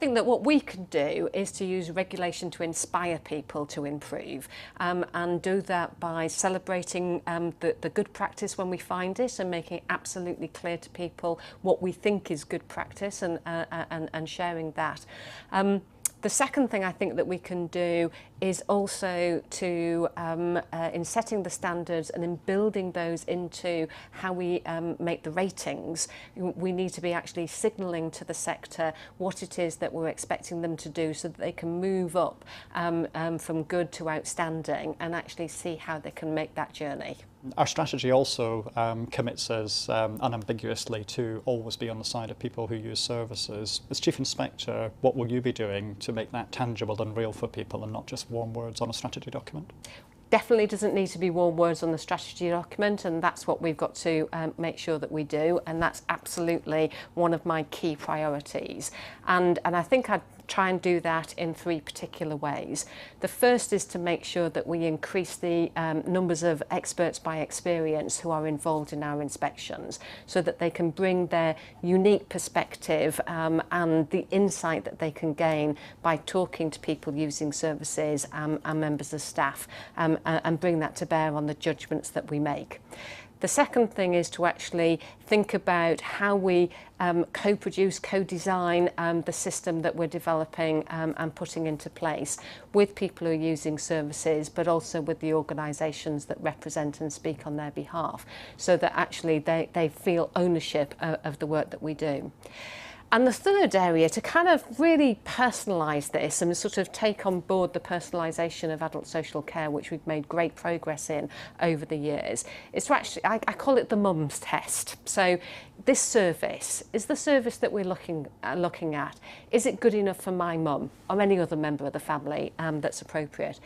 I think that what we can do is to use regulation to inspire people to improve, and do that by celebrating the good practice when we find it and making it absolutely clear to people what we think is good practice, and sharing that. The second thing I think that we can do is also to, in setting the standards and in building those into how we make the ratings, we need to be actually signalling to the sector what it is that we're expecting them to do so that they can move up from good to outstanding and actually see how they can make that journey. Our strategy also commits us unambiguously to always be on the side of people who use services. As Chief Inspector, what will you be doing to make that tangible and real for people and not just warm words on a strategy document? Definitely doesn't need to be warm words on the strategy document, and that's what we've got to make sure that we do, and that's absolutely one of my key priorities. And I think I'd try and do that in three particular ways. The first is to make sure that we increase the numbers of experts by experience who are involved in our inspections, so that they can bring their unique perspective and the insight that they can gain by talking to people using services and members of staff, and bring that to bear on the judgments that we make. The second thing is to actually think about how we co-produce, co-design the system that we're developing and putting into place with people who are using services, but also with the organisations that represent and speak on their behalf, so that actually they feel ownership of the work that we do. And the third area, to kind of really personalise this and sort of take on board the personalisation of adult social care, which we've made great progress in over the years, is to actually, I call it the mum's test. So this service, is the service that we're looking at, is it good enough for my mum or any other member of the family that's appropriate?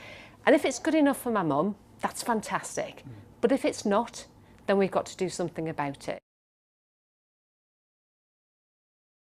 And if it's good enough for my mum, that's fantastic. But if it's not, then we've got to do something about it.